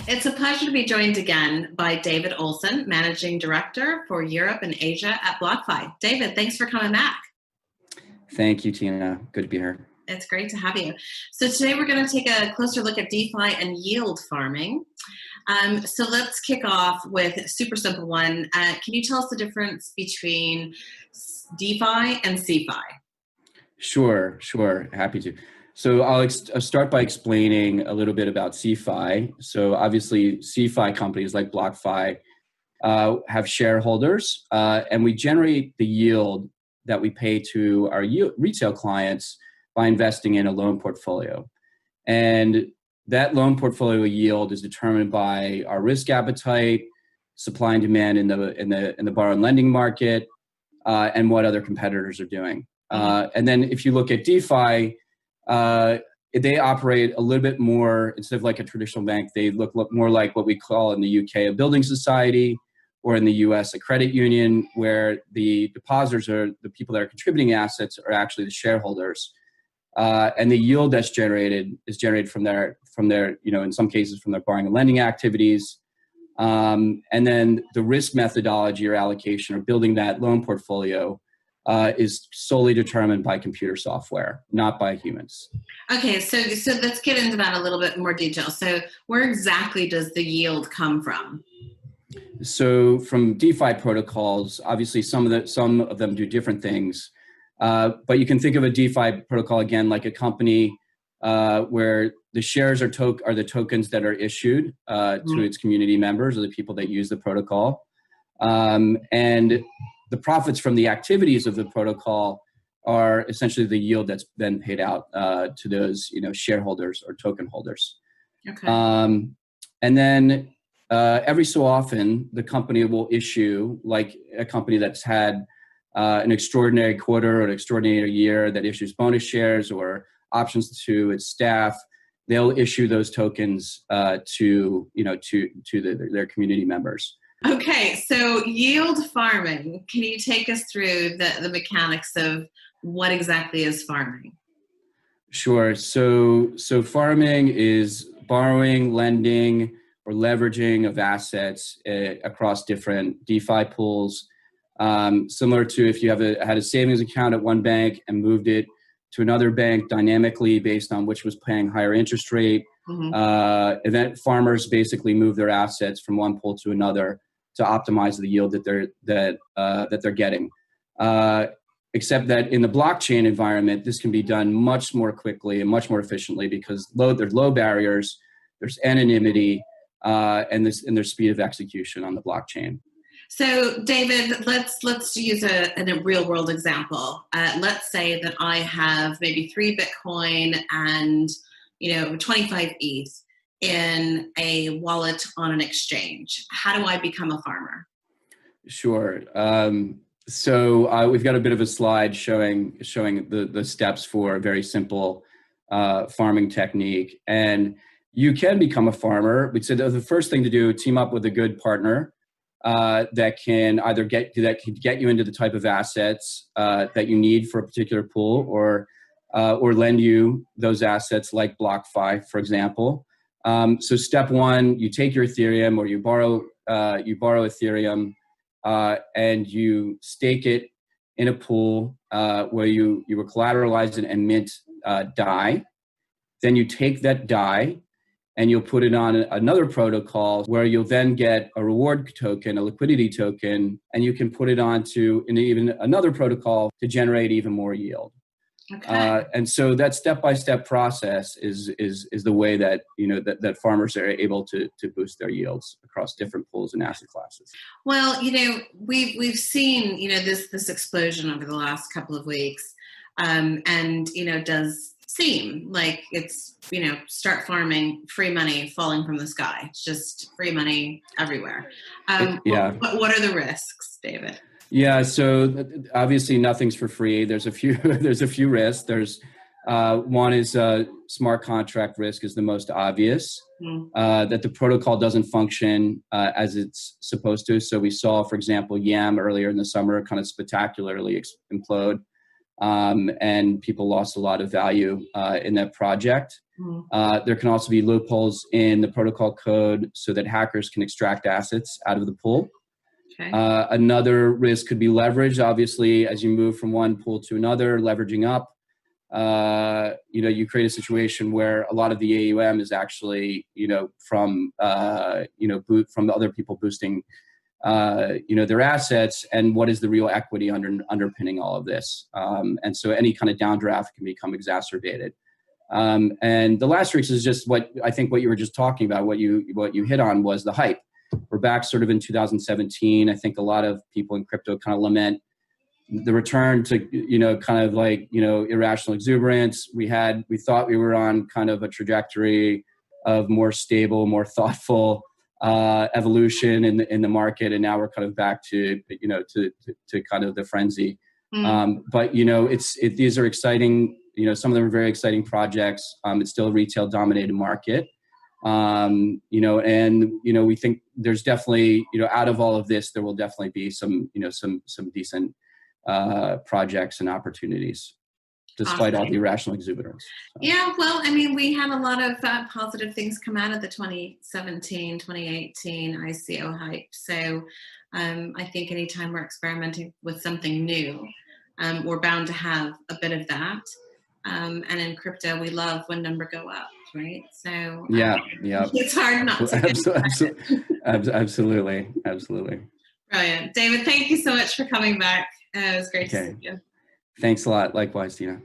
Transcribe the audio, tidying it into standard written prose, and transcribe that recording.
It's a pleasure to be joined again by David Olsson, Managing Director for Europe and Asia at BlockFi. David, thanks for coming back. Thank you, Teana. Good to be here. It's great to have you. So today we're going to take a closer look at DeFi and yield farming. So let's kick off with a super simple one. Can you tell us the difference between DeFi and CeFi? Sure. Happy to. So I'll start by explaining a little bit about CeFi. So obviously, CeFi companies like BlockFi have shareholders, and we generate the yield that we pay to our retail clients by investing in a loan portfolio. And that loan portfolio yield is determined by our risk appetite, supply and demand in the borrow and lending market, and what other competitors are doing. And then if you look at DeFi, they operate a little bit more, instead of like a traditional bank, they look more like what we call in the UK a building society, or in the US a credit union, where the depositors are the people that are contributing assets are actually the shareholders. And the yield that's generated is generated from their, in some cases from their borrowing and lending activities. And then the risk methodology or allocation or building that loan portfolio is solely determined by computer software, not by humans. Okay, so let's get into that a little bit more detail. So where exactly does the yield come from? So from DeFi protocols, obviously some of them do different things, but you can think of a DeFi protocol again like a company where the shares are the tokens that are issued to its community members or the people that use the protocol, and the profits from the activities of the protocol are essentially the yield that's then paid out to those shareholders or token holders. Okay. And then every so often, the company will issue, like a company that's had an extraordinary quarter or an extraordinary year that issues bonus shares or options to its staff. They'll issue those tokens to their community members. Okay, so yield farming. Can you take us through the mechanics of what exactly is farming? Sure. So farming is borrowing, lending, or leveraging of assets across different DeFi pools. Similar to if you had a savings account at one bank and moved it to another bank dynamically based on which was paying higher interest rate. Event farmers basically move their assets from one pool to another to optimize the yield that they're getting. Except that in the blockchain environment, this can be done much more quickly and much more efficiently because there's low barriers, there's anonymity, and there's speed of execution on the blockchain. So, David, let's use a real world example. Let's say that I have maybe 3 Bitcoin and 25 ETH in a wallet on an exchange. How do I become a farmer? Sure. So we've got a bit of a slide showing the steps for a very simple farming technique, and you can become a farmer. We'd say the first thing to do: team up with a good partner that can either get you into the type of assets that you need for a particular pool, or lend you those assets, like BlockFi, for example. So step one, you take your Ethereum, or you borrow Ethereum, and you stake it in a pool where you will collateralize it and mint DAI. Then you take that DAI and you'll put it on another protocol where you'll then get a reward token, a liquidity token, and you can put it onto even another protocol to generate even more yield. Okay. And so that step-by-step process is the way that that farmers are able to boost their yields across different pools and asset classes. Well, we've seen this explosion over the last couple of weeks, and does seem like it's start farming, free money falling from the sky. It's just free money everywhere. What are the risks, David? Yeah, so obviously nothing's for free. There's a few risks. There's one is smart contract risk is the most obvious, that the protocol doesn't function as it's supposed to. So we saw, for example, YAM earlier in the summer kind of spectacularly implode, and people lost a lot of value in that project. There can also be loopholes in the protocol code so that hackers can extract assets out of the pool. Okay. Another risk could be leverage. Obviously, as you move from one pool to another, leveraging up, you create a situation where a lot of the AUM is actually, from from other people boosting, their assets, and what is the real equity underpinning all of this. And so any kind of downdraft can become exacerbated. And the last risk is just what you were just talking about, what you hit on was the hype. We're back sort of in 2017. I think a lot of people in crypto kind of lament the return to, irrational exuberance. We thought we were on kind of a trajectory of more stable, more thoughtful evolution in the market. And now we're kind of back to kind of the frenzy. But, these are exciting, some of them are very exciting projects. It's still a retail dominated market. We think there's definitely, out of all of this, there will definitely be some decent projects and opportunities, despite all the irrational exuberance. So. Yeah, well, I mean, we had a lot of positive things come out of the 2017, 2018 ICO hype. So I think anytime we're experimenting with something new, we're bound to have a bit of that. And in crypto, we love when numbers go up, right? So yeah, it's hard not to. Absolutely. Brilliant. David, thank you so much for coming back. It was great to see you. Thanks a lot. Likewise, Teana.